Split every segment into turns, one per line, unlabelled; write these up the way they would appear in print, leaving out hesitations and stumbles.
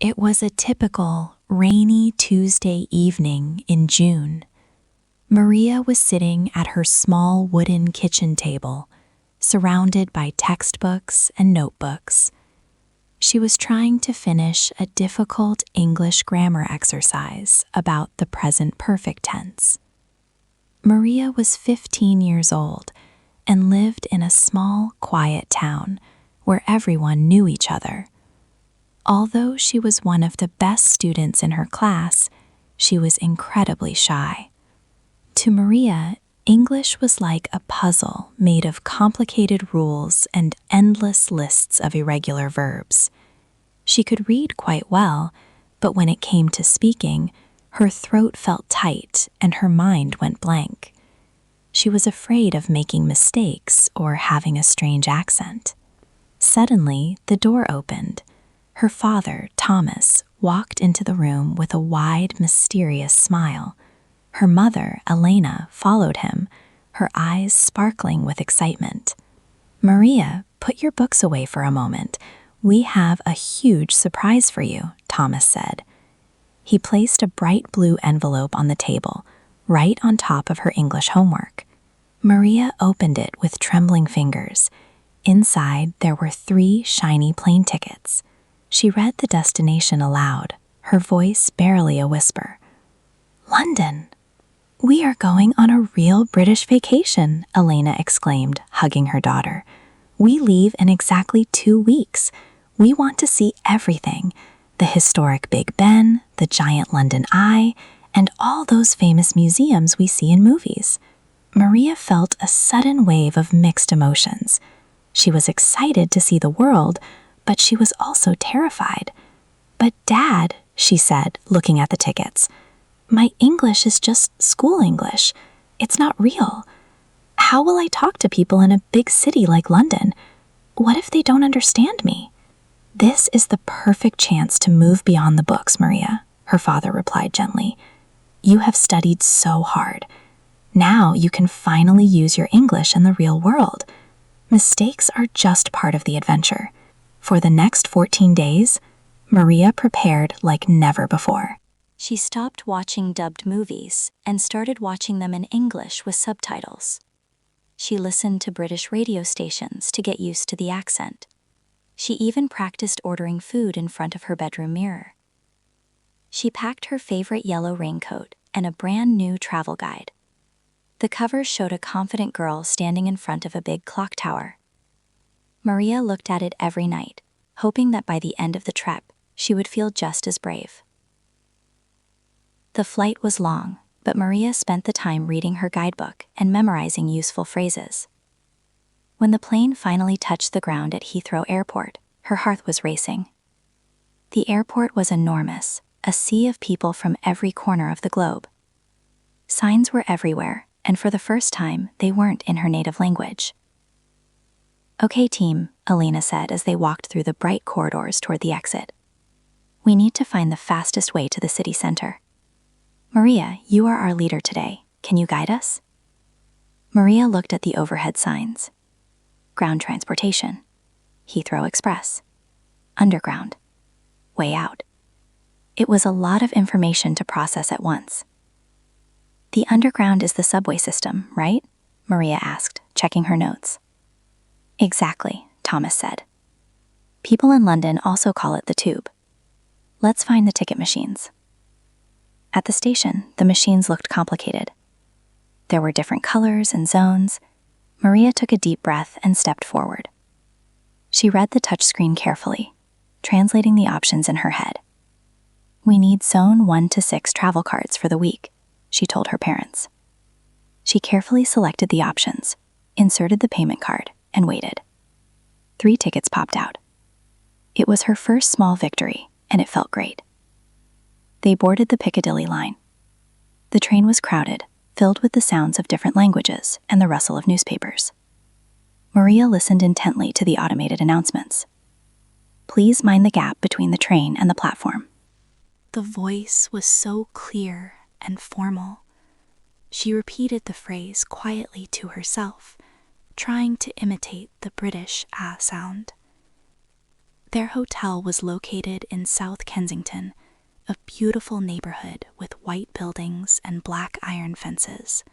It was a typical rainy Tuesday evening in June. Maria was sitting at her small wooden kitchen table, surrounded by textbooks and notebooks. She was trying to finish a difficult English grammar exercise about the present perfect tense. Maria was 15 years old and lived in a small, quiet town where everyone knew each other. Although she was one of the best students in her class, she was incredibly shy. To Maria, English was like a puzzle made of complicated rules and endless lists of irregular verbs. She could read quite well, but when it came to speaking, her throat felt tight and her mind went blank. She was afraid of making mistakes or having a strange accent. Suddenly, the door opened. Her father, Thomas, walked into the room with a wide, mysterious smile. Her mother, Elena, followed him, her eyes sparkling with excitement. "Maria, put your books away for a moment. We have a huge surprise for you," Thomas said. He placed a bright blue envelope on the table, right on top of her English homework. Maria opened it with trembling fingers. Inside, there were 3 shiny plane tickets. She read the destination aloud, her voice barely a whisper. "London! We are going on a real British vacation," Elena exclaimed, hugging her daughter. "We leave in exactly 2 weeks. We want to see everything: the historic Big Ben, the giant London Eye, and all those famous museums we see in movies." Maria felt a sudden wave of mixed emotions. She was excited to see the world, but she was also terrified. "But Dad," she said, looking at the tickets, "my English is just school English. It's not real. How will I talk to people in a big city like London? What if they don't understand me?" "This is the perfect chance to move beyond the books, Maria," her father replied gently. "You have studied so hard. Now you can finally use your English in the real world. Mistakes are just part of the adventure." For the next 14 days, Maria prepared like never before. She stopped watching dubbed movies and started watching them in English with subtitles. She listened to British radio stations to get used to the accent. She even practiced ordering food in front of her bedroom mirror. She packed her favorite yellow raincoat and a brand new travel guide. The cover showed a confident girl standing in front of a big clock tower. Maria looked at it every night, hoping that by the end of the trip, she would feel just as brave. The flight was long, but Maria spent the time reading her guidebook and memorizing useful phrases. When the plane finally touched the ground at Heathrow Airport, her heart was racing. The airport was enormous, a sea of people from every corner of the globe. Signs were everywhere, and for the first time, they weren't in her native language. "Okay, team," Elena said as they walked through the bright corridors toward the exit. "We need to find the fastest way to the city center. Maria, you are our leader today. Can you guide us?" Maria looked at the overhead signs. Ground transportation, Heathrow Express, underground, way out. It was a lot of information to process at once. "The underground is the subway system, right?" Maria asked, checking her notes. "Exactly," Thomas said. "People in London also call it the tube. Let's find the ticket machines." At the station, the machines looked complicated. There were different colors and zones. Maria took a deep breath and stepped forward. She read the touchscreen carefully, translating the options in her head. "We need Zone 1 to 6 travel cards for the week," she told her parents. She carefully selected the options, inserted the payment card, and waited. 3 tickets popped out. It was her first small victory, and it felt great. They boarded the Piccadilly line. The train was crowded, filled with the sounds of different languages and the rustle of newspapers. Maria listened intently to the automated announcements. "Please mind the gap between the train and the platform." The voice was so clear and formal. She repeated the phrase quietly to herself, trying to imitate the British ah sound. Their hotel was located in South Kensington, a beautiful neighborhood with white buildings and black iron fences.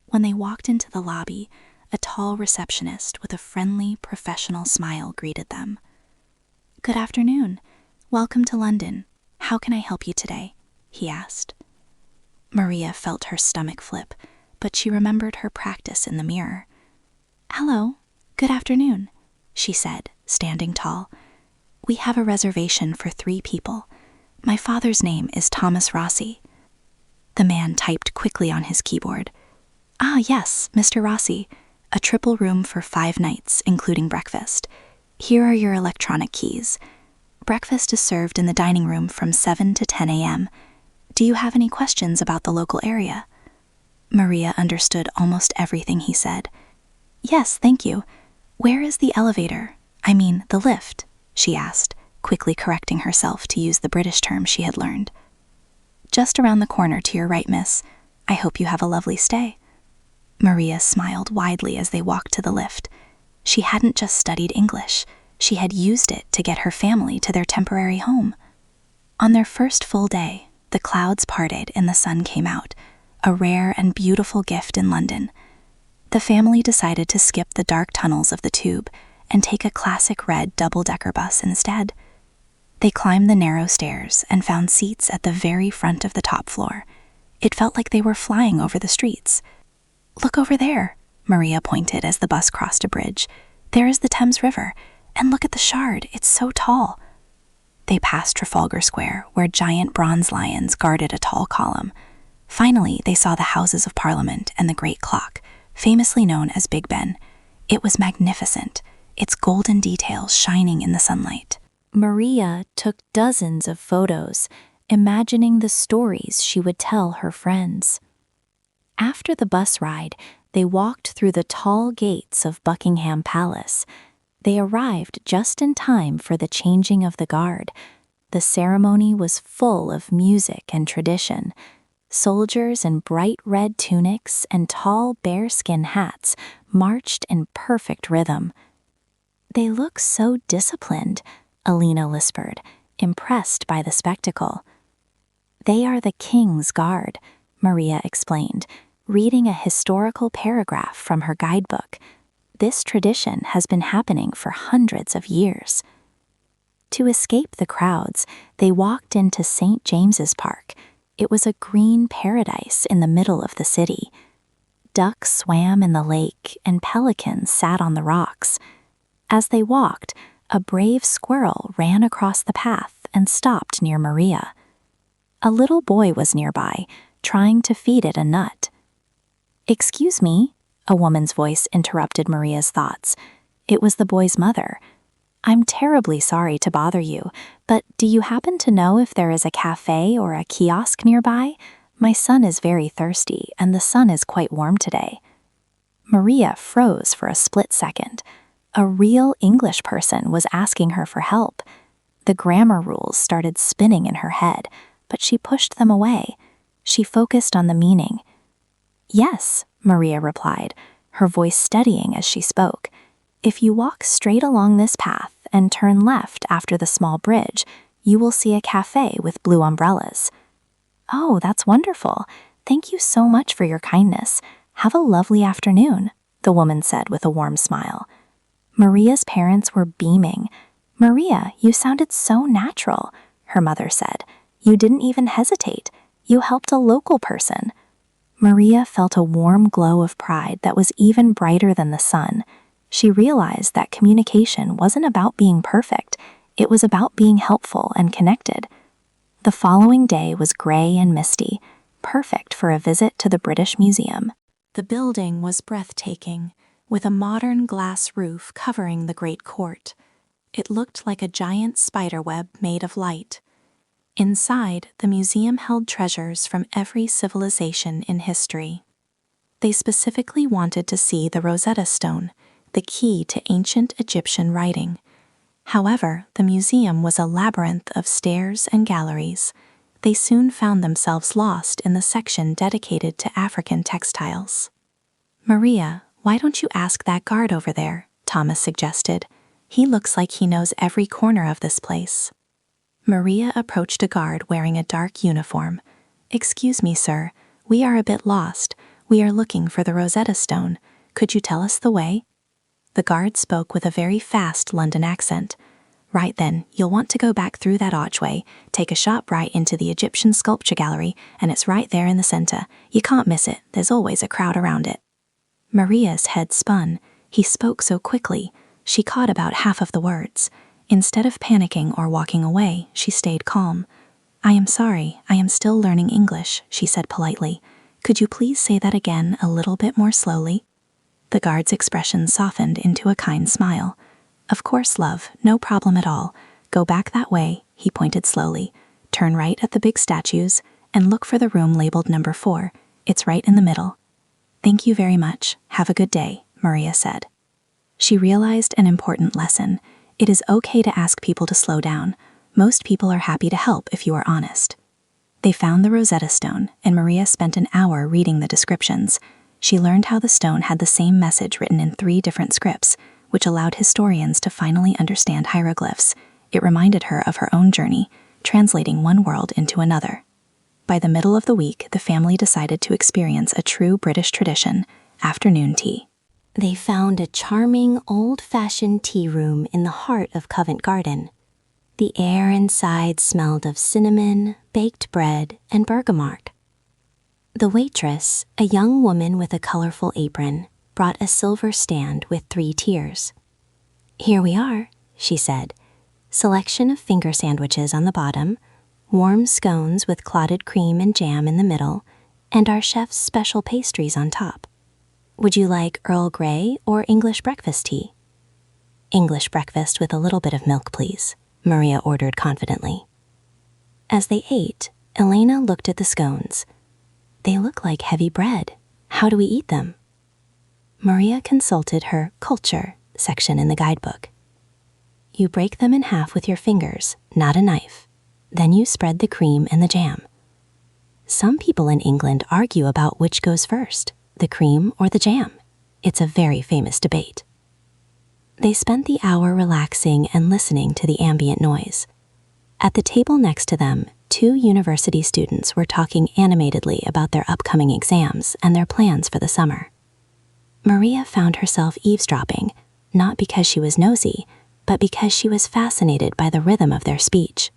When they walked into the lobby, a tall receptionist with a friendly, professional smile greeted them. "Good afternoon. Welcome to London. How can I help you today?" he asked. Maria felt her stomach flip, but she remembered her practice in the mirror. "Hello, good afternoon," she said, standing tall. "We have a reservation for 3 people. My father's name is Thomas Rossi." The man typed quickly on his keyboard. "Ah, yes, Mr. Rossi. A triple room for 5 nights, including breakfast. Here are your electronic keys. Breakfast is served in the dining room from 7 to 10 a.m. Do you have any questions about the local area?" Maria understood almost everything he said. "Yes, thank you. Where is the elevator? I mean, the lift?" she asked, quickly correcting herself to use the British term she had learned. "Just around the corner to your right, miss. I hope you have a lovely stay." Maria smiled widely as they walked to the lift. She hadn't just studied English. She had used it to get her family to their temporary home. On their first full day, the clouds parted and the sun came out, a rare and beautiful gift in London. The family decided to skip the dark tunnels of the tube and take a classic red double-decker bus instead. They climbed the narrow stairs and found seats at the very front of the top floor. It felt like they were flying over the streets. "Look over there," Maria pointed as the bus crossed a bridge. "There is the Thames River, and look at the Shard, it's so tall." They passed Trafalgar Square, where giant bronze lions guarded a tall column. Finally, they saw the Houses of Parliament and the Great Clock, famously known as Big Ben. It was magnificent, its golden details shining in the sunlight. Maria took dozens of photos, imagining the stories she would tell her friends. After the bus ride, they walked through the tall gates of Buckingham Palace. They arrived just in time for the changing of the guard. The ceremony was full of music and tradition. Soldiers in bright red tunics and tall bearskin hats marched in perfect rhythm. "They look so disciplined," Alina whispered, impressed by the spectacle. "They are the King's Guard," Maria explained, reading a historical paragraph from her guidebook. "This tradition has been happening for hundreds of years." To escape the crowds, they walked into St. James's Park. It was a green paradise in the middle of the city. Ducks swam in the lake and pelicans sat on the rocks. As they walked, a brave squirrel ran across the path and stopped near Maria. A little boy was nearby, trying to feed it a nut. "Excuse me," a woman's voice interrupted Maria's thoughts. It was the boy's mother. "I'm terribly sorry to bother you, but do you happen to know if there is a cafe or a kiosk nearby? My son is very thirsty, and the sun is quite warm today." Maria froze for a split second. A real English person was asking her for help. The grammar rules started spinning in her head, but she pushed them away. She focused on the meaning. "Yes," Maria replied, her voice steadying as she spoke. "If you walk straight along this path and turn left after the small bridge, you will see a cafe with blue umbrellas." "Oh, that's wonderful. Thank you so much for your kindness. Have a lovely afternoon," the woman said with a warm smile. Maria's parents were beaming. "Maria, you sounded so natural," her mother said. "You didn't even hesitate. You helped a local person." Maria felt a warm glow of pride that was even brighter than the sun. She realized that communication wasn't about being perfect. It was about being helpful and connected. The following day was gray and misty, perfect for a visit to the British Museum. The building was breathtaking, with a modern glass roof covering the great court. It looked like a giant spiderweb made of light. Inside, the museum held treasures from every civilization in history. They specifically wanted to see the Rosetta Stone, the key to ancient Egyptian writing. However, the museum was a labyrinth of stairs and galleries. They soon found themselves lost in the section dedicated to African textiles. "Maria, why don't you ask that guard over there?" Thomas suggested. He looks like he knows every corner of this place. Maria approached a guard wearing a dark uniform. "Excuse me, sir. We are a bit lost. We are looking for the Rosetta Stone. Could you tell us the way?" The guard spoke with a very fast London accent. "Right then, you'll want to go back through that archway, take a sharp right into the Egyptian sculpture gallery, and it's right there in the center. You can't miss it. There's always a crowd around it." Maria's head spun. He spoke so quickly. She caught about half of the words. Instead of panicking or walking away, she stayed calm. "I am sorry, I am still learning English," she said politely. "Could you please say that again a little bit more slowly?" The guard's expression softened into a kind smile. "Of course, love, no problem at all. Go back that way," he pointed slowly. "Turn right at the big statues, and look for the room labeled number 4. It's right in the middle." "Thank you very much. Have a good day," Maria said. She realized an important lesson. It is okay to ask people to slow down. Most people are happy to help if you are honest. They found the Rosetta Stone, and Maria spent an hour reading the descriptions. She learned how the stone had the same message written in 3 different scripts, which allowed historians to finally understand hieroglyphs. It reminded her of her own journey, translating one world into another. By the middle of the week, the family decided to experience a true British tradition, afternoon tea.
They found a charming, old-fashioned tea room in the heart of Covent Garden. The air inside smelled of cinnamon, baked bread, and bergamot. The waitress, a young woman with a colorful apron, brought a silver stand with 3 tiers. "Here we are," she said. "Selection of finger sandwiches on the bottom, warm scones with clotted cream and jam in the middle, and our chef's special pastries on top. Would you like Earl Grey or English breakfast tea?" "English breakfast with a little bit of milk, please," Maria ordered confidently. As they ate, Elena looked at the scones. "They look like heavy bread. How do we eat them?" Maria consulted her culture section in the guidebook. "You break them in half with your fingers, not a knife. Then you spread the cream and the jam. Some people in England argue about which goes first, the cream or the jam. It's a very famous debate." They spent the hour relaxing and listening to the ambient noise. At the table next to them, 2 university students were talking animatedly about their upcoming exams and their plans for the summer. Maria found herself eavesdropping, not because she was nosy, but because she was fascinated by the rhythm of their speech.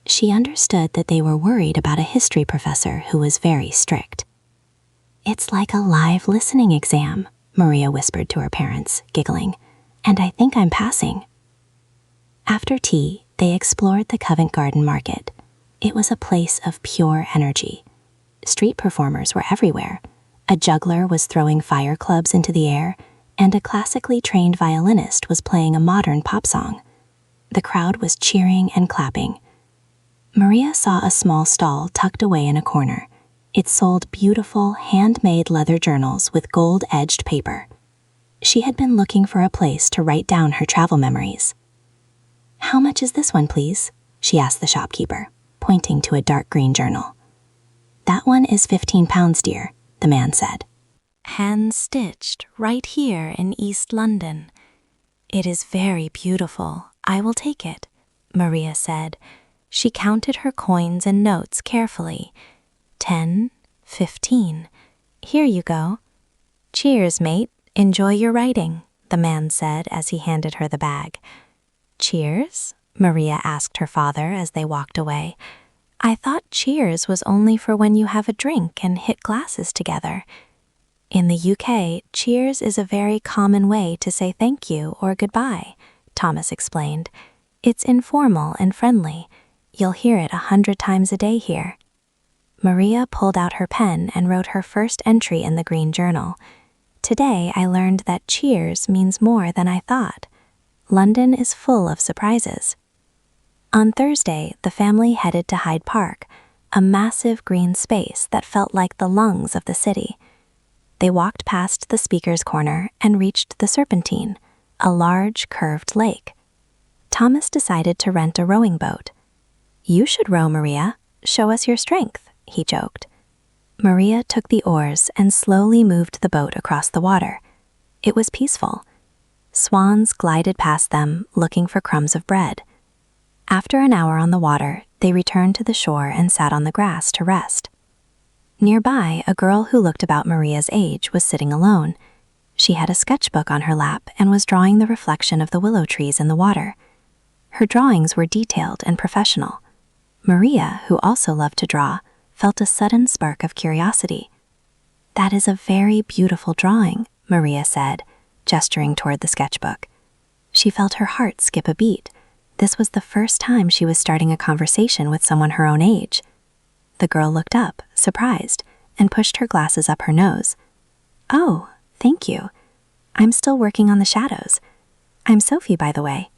She understood that they were worried about a history professor who was very strict. "It's like a live listening exam," Maria whispered to her parents, giggling, "and I think I'm passing." After tea, they explored the Covent Garden Market. It was a place of pure energy. Street performers were everywhere. A juggler was throwing fire clubs into the air, and a classically trained violinist was playing a modern pop song. The crowd was cheering and clapping. Maria saw a small stall tucked away in a corner. It sold beautiful, handmade leather journals with gold-edged paper. She had been looking for a place to write down her travel memories. "How much is this one, please?" she asked the shopkeeper, pointing to a dark green journal. "That one is £15, dear," the man said.
"Hand-stitched right here in East London. It is very beautiful. I will take it," Maria said. She counted her coins and notes carefully. 10, 15. "Here you go." "Cheers, mate. Enjoy your writing," the man said as he handed her the bag. "Cheers?" Maria asked her father as they walked away. "I thought cheers was only for when you have a drink and hit glasses together." "In the UK, cheers is a very common way to say thank you or goodbye," Thomas explained. "It's informal and friendly. You'll hear it 100 times a day here." Maria pulled out her pen and wrote her first entry in the green journal. "Today I learned that cheers means more than I thought. London is full of surprises." On Thursday, the family headed to Hyde Park, a massive green space that felt like the lungs of the city. They walked past the Speaker's Corner and reached the Serpentine, a large, curved lake. Thomas decided to rent a rowing boat. "You should row, Maria. Show us your strength," he joked. Maria took the oars and slowly moved the boat across the water. It was peaceful.
Swans glided past them, looking for crumbs of bread. After an hour on the water, they returned to the shore and sat on the grass to rest. Nearby, a girl who looked about Maria's age was sitting alone. She had a sketchbook on her lap and was drawing the reflection of the willow trees in the water. Her drawings were detailed and professional. Maria, who also loved to draw, felt a sudden spark of curiosity. "That is a very beautiful drawing," Maria said, gesturing toward the sketchbook. She felt her heart skip a beat. This was the first time she was starting a conversation with someone her own age. The girl looked up, surprised, and pushed her glasses up her nose. "Oh, thank you. I'm still working on the shadows. I'm Sophie, by the way."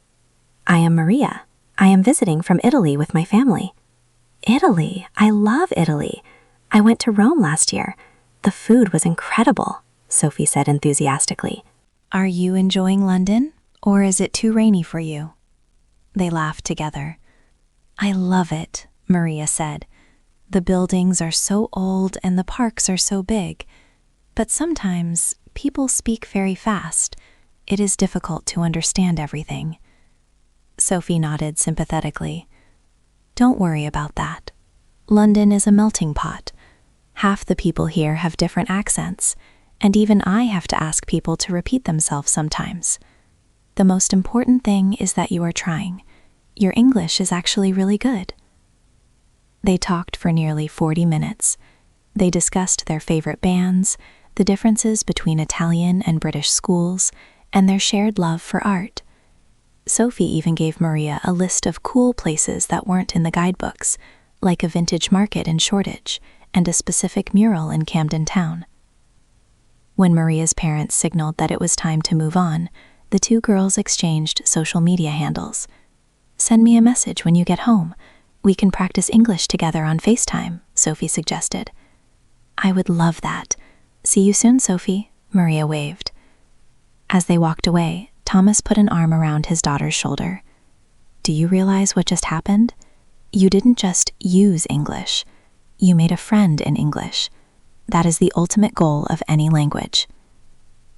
"I am Maria. I am visiting from Italy with my family." "Italy? I love Italy. I went to Rome last year. The food was incredible," Sophie said enthusiastically.
Are you enjoying London, or is it too rainy for you? They laughed together. I love it, Maria said. The buildings are so old and the parks are so big. But sometimes people speak very fast. It is difficult to understand everything. Sophie nodded sympathetically. Don't worry about that. London is a melting pot. Half the people here have different accents, and even I have to ask people to repeat themselves sometimes. The most important thing is that you are trying. Your English is actually really good. They talked for nearly 40 minutes. They discussed their favorite bands, the differences between Italian and British schools, and their shared love for art. Sophie even gave Maria a list of cool places that weren't in the guidebooks, like a vintage market in Shoreditch and a specific mural in Camden Town. When Maria's parents signaled that it was time to move on, the two girls exchanged social media handles. Send me a message when you get home. We can practice English together on FaceTime, Sophie suggested. I would love that. See you soon, Sophie, Maria waved. As they walked away, Thomas put an arm around his daughter's shoulder. Do you realize what just happened? You didn't just use English. You made a friend in English. That is the ultimate goal of any language.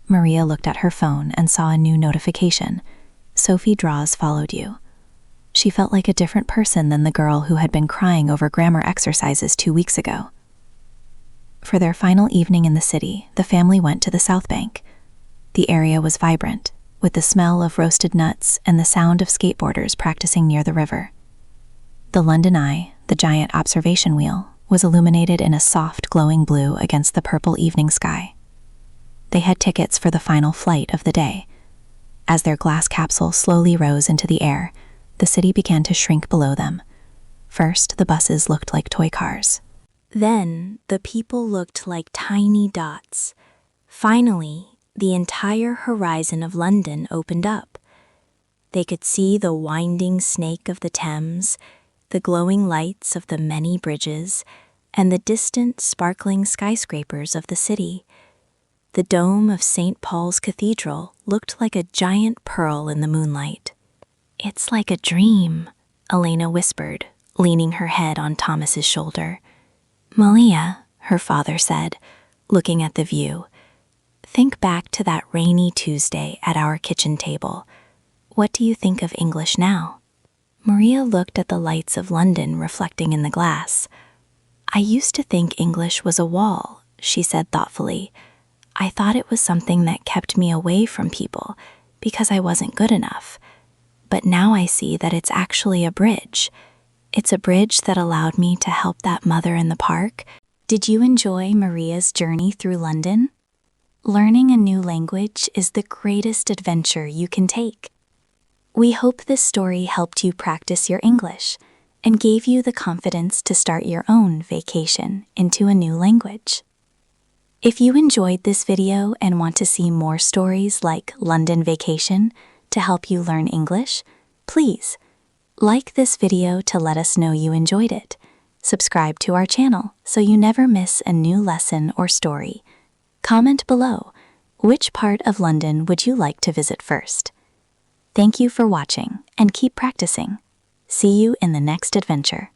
Maria looked at her phone and saw a new notification. Sophie Draws followed you. She felt like a different person than the girl who had been crying over grammar exercises 2 weeks ago. For their final evening in the city, the family went to the South Bank. The area was vibrant, with the smell of roasted nuts and the sound of skateboarders practicing near the river. The London Eye, the giant observation wheel, was illuminated in a soft, glowing blue against the purple evening sky. They had tickets for the final flight of the day. As their glass capsule slowly rose into the air, the city began to shrink below them. First, the buses looked like toy cars. Then, the people looked like tiny dots. Finally, the entire horizon of London opened up. They could see the winding snake of the Thames, the glowing lights of the many bridges, and the distant, sparkling skyscrapers of the city. The dome of St. Paul's Cathedral looked like a giant pearl in the moonlight. It's like a dream, Elena whispered, leaning her head on Thomas's shoulder. Malia, her father said, looking at the view, think back to that rainy Tuesday at our kitchen table. What do you think of English now? Maria looked at the lights of London reflecting in the glass. I used to think English was a wall, she said thoughtfully. I thought it was something that kept me away from people because I wasn't good enough. But now I see that it's actually a bridge. It's a bridge that allowed me to help that mother in the park. Did you enjoy Maria's journey through London? Learning a new language is the greatest adventure you can take. We hope this story helped you practice your English and gave you the confidence to start your own vacation into a new language. If you enjoyed this video and want to see more stories like London Vacation to help you learn English, please like this video to let us know you enjoyed it. Subscribe to our channel so you never miss a new lesson or story. Comment below, which part of London would you like to visit first? Thank you for watching and keep practicing. See you in the next adventure.